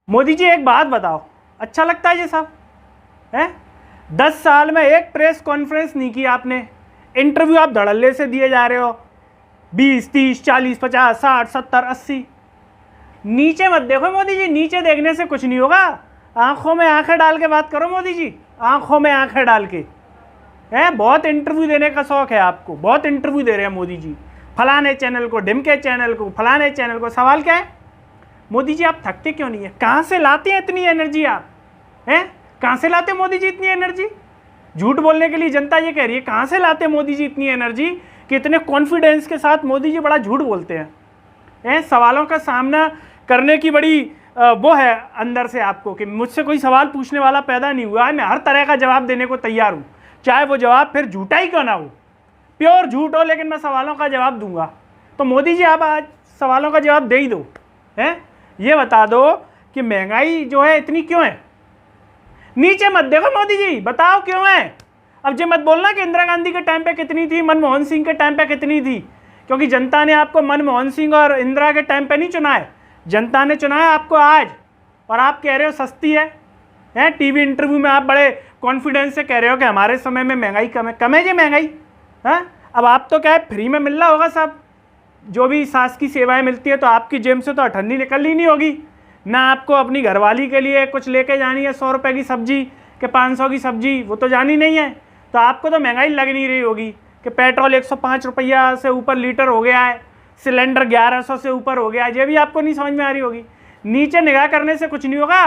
मोदी जी एक बात बताओ, अच्छा लगता है ये सब है? 10 साल में एक प्रेस कॉन्फ्रेंस नहीं की आपने, इंटरव्यू आप धड़ल्ले से दिए जा रहे हो, 20, 30, 40, 50, 60, 70, 80। नीचे मत देखो मोदी जी, नीचे देखने से कुछ नहीं होगा, आंखों में आंखें डाल के बात करो मोदी जी, आंखों में आंखें डाल के। है बहुत इंटरव्यू देने का शौक है आपको, बहुत इंटरव्यू दे रहे हैं मोदी जी, फलाने चैनल को, ढिमके चैनल को, फलाने चैनल को। सवाल क्या है मोदी जी, आप थकते क्यों नहीं है? कहाँ से लाते हैं इतनी एनर्जी आप? हैं कहाँ से लाते मोदी जी इतनी एनर्जी? झूठ बोलने के लिए जनता ये कह रही है, कहाँ से लाते मोदी जी इतनी एनर्जी कि इतने कॉन्फिडेंस के साथ मोदी जी बड़ा झूठ बोलते हैं? सवालों का सामना करने की बड़ी वो है अंदर से आपको कि मुझसे कोई सवाल पूछने वाला पैदा नहीं हुआ है, मैं हर तरह का जवाब देने को तैयार हूँ, चाहे वो जवाब फिर झूठा ही क्यों ना हो, प्योर झूठ हो, लेकिन मैं सवालों का जवाब दूंगा। तो मोदी जी आप आज सवालों का जवाब दे ही दो। हैं ये बता दो कि महंगाई जो है इतनी क्यों है? नीचे मत देखो मोदी जी, बताओ क्यों है। अब जो मत बोलना कि इंदिरा गांधी के टाइम पे कितनी थी, मनमोहन सिंह के टाइम पे कितनी थी, क्योंकि जनता ने आपको मनमोहन सिंह और इंदिरा के टाइम पे नहीं चुना है, जनता ने चुना है आपको आज। और आप कह रहे हो सस्ती है? टीवी इंटरव्यू में आप बड़े कॉन्फिडेंस से कह रहे हो कि हमारे समय में महंगाई कम है जी महंगाई। अब आप तो क्या है, फ्री में मिल रहा होगा सब, जो भी शासकीय सेवाएं मिलती है, तो आपकी जेब से तो अठन्नी निकल ही नहीं होगी ना। आपको अपनी घरवाली के लिए कुछ लेके जानी है, 100 रुपये की सब्जी कि 500 की सब्जी, वो तो जानी नहीं है। तो आपको तो महंगाई लग नहीं रही होगी कि पेट्रोल 105 रुपया से ऊपर लीटर हो गया है, सिलेंडर 1100 से ऊपर हो गया है, ये भी आपको नहीं समझ में आ रही होगी। नीचे निगाह करने से कुछ नहीं होगा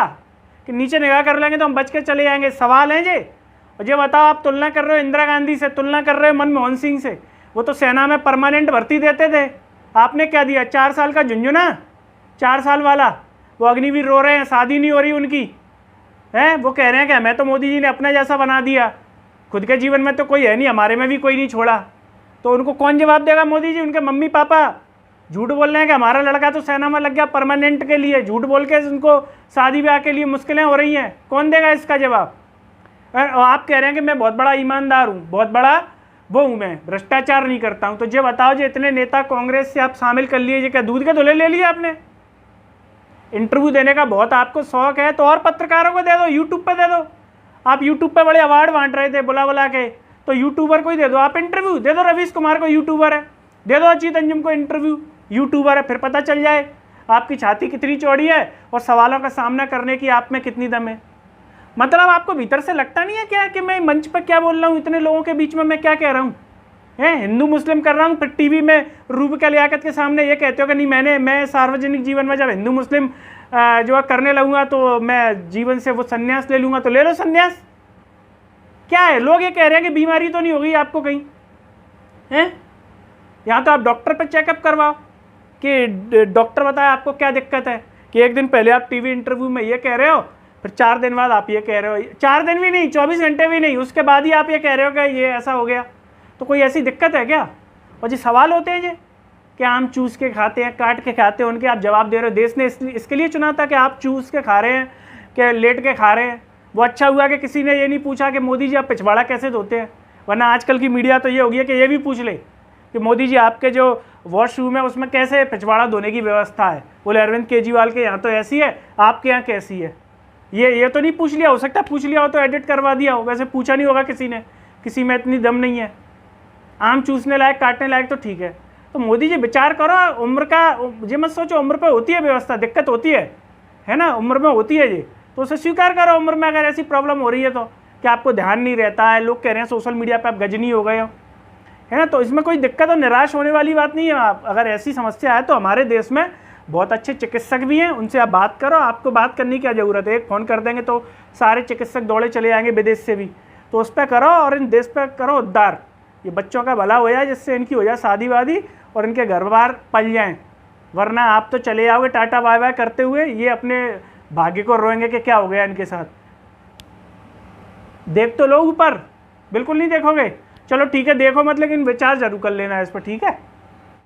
कि नीचे निगाह कर लेंगे तो हम बच के चले जाएंगे। सवाल है जे, और ये बताओ आप तुलना कर रहे हो इंदिरा गांधी से, तुलना कर रहे हो मनमोहन सिंह से, वो तो सेना में परमानेंट भर्ती देते थे, आपने क्या दिया? 4 साल का झुंझुना, 4 साल वाला। वो अग्निवीर रो रहे हैं, शादी नहीं हो रही उनकी, है वो कह रहे हैं कि हमें तो मोदी जी ने अपना जैसा बना दिया, खुद के जीवन में तो कोई है नहीं, हमारे में भी कोई नहीं छोड़ा। तो उनको कौन जवाब देगा मोदी जी? उनके मम्मी पापा झूठ बोल रहे हैं कि हमारा लड़का तो सेना में लग गया परमानेंट के लिए, झूठ बोल के उनको शादी ब्याह के लिए मुश्किलें हो रही हैं, कौन देगा इसका जवाब? और आप कह रहे हैं कि मैं बहुत बड़ा ईमानदार हूँ, बहुत बड़ा वो हूँ, मैं भ्रष्टाचार नहीं करता हूँ। तो ये बताओ, जो इतने नेता कांग्रेस से आप शामिल कर लिए, ये क्या दूध के धुले ले लिए आपने? इंटरव्यू देने का बहुत आपको शौक है तो और पत्रकारों को दे दो, यूट्यूब पे दे दो। आप यूट्यूब पे बड़े अवार्ड बांट रहे थे बुला बुला के, तो यूट्यूबर को ही दे दो आप इंटरव्यू, दे दो रवीश कुमार को, यूट्यूबर है, दे दो अजीत अंजुम को इंटरव्यू, यूट्यूबर है, फिर पता चल जाए आपकी छाती कितनी चौड़ी है और सवालों का सामना करने की आप में कितनी दम है। मतलब आपको भीतर से लगता नहीं है क्या कि मैं मंच पर क्या बोल रहा हूँ, इतने लोगों के बीच में मैं क्या कह रहा हूँ? हिंदू मुस्लिम कर रहा हूँ, फिर टीवी में रूबिका लियाकत के सामने ये कहते हो कि नहीं, मैं सार्वजनिक जीवन में जब हिंदू मुस्लिम जो है करने लगूंगा तो मैं जीवन से वो संन्यास ले लूँगा। तो ले लो संन्यास, क्या है? लोग ये कह रहे हैं कि बीमारी तो नहीं हो गई आपको कहीं, हैं? यहाँ तो आप डॉक्टर पर चेकअप करवाओ कि डॉक्टर बताए आपको क्या दिक्कत है, कि एक दिन पहले आप टीवी इंटरव्यू में ये कह रहे हो, फिर 4 दिन बाद आप ये कह रहे हो, 4 दिन भी नहीं, 24 घंटे भी नहीं, उसके बाद ही आप ये कह रहे हो कि ये ऐसा हो गया। तो कोई ऐसी दिक्कत है क्या? और जो सवाल होते हैं कि आम चूस के खाते हैं, काट के खाते हैं, उनके आप जवाब दे रहे हो। देश ने इसके लिए चुना था कि आप चूस के खा रहे हैं कि लेट के खा रहे हैं। वो अच्छा हुआ कि किसी ने ये नहीं पूछा कि मोदी जी आप पिछवाड़ा कैसे धोते हैं, वरना आजकल की मीडिया तो ये हो गई है कि ये भी पूछ ले कि मोदी जी आपके जो वॉशरूम है उसमें कैसे पिछवाड़ा धोने की व्यवस्था है। बोले अरविंद केजरीवाल के यहाँ तो ऐसी है, आपके यहाँ कैसी है? ये तो नहीं पूछ लिया, हो सकता है पूछ लिया हो तो एडिट करवा दिया हो, वैसे पूछा नहीं होगा किसी ने, किसी में इतनी दम नहीं है। आम चूसने लायक, काटने लायक तो ठीक है। तो मोदी जी विचार करो, उम्र का ये मत सोचो, उम्र पे होती है व्यवस्था, दिक्कत होती है ना, उम्र में होती है ये, तो उसे स्वीकार करो। उम्र में अगर ऐसी प्रॉब्लम हो रही है तो कि आपको ध्यान नहीं रहता है, लोग कह रहे हैं सोशल मीडिया पे आप गजनी हो गए हो, है ना, तो इसमें कोई दिक्कत और निराश होने वाली बात नहीं है। आप अगर ऐसी समस्या है तो हमारे देश में बहुत अच्छे चिकित्सक भी हैं, उनसे आप बात करो, आपको बात करने की क्या ज़रूरत है? एक फ़ोन कर देंगे तो सारे चिकित्सक दौड़े चले आएंगे विदेश से भी। तो उस पर करो और इन देश पर करो उद्धार, ये बच्चों का भला हो जाए, जिससे इनकी हो जाए शादी वादी और इनके घर बार पल जाएँ, वरना आप तो चले जाओगे टाटा बाय बाय करते हुए, ये अपने भाग्य को रोएंगे कि क्या हो गया इनके साथ। देख तो लो ऊपर, बिल्कुल नहीं देखोगे, चलो ठीक है देखो मत, लेकिन विचार जरूर कर लेना इस पर, ठीक है।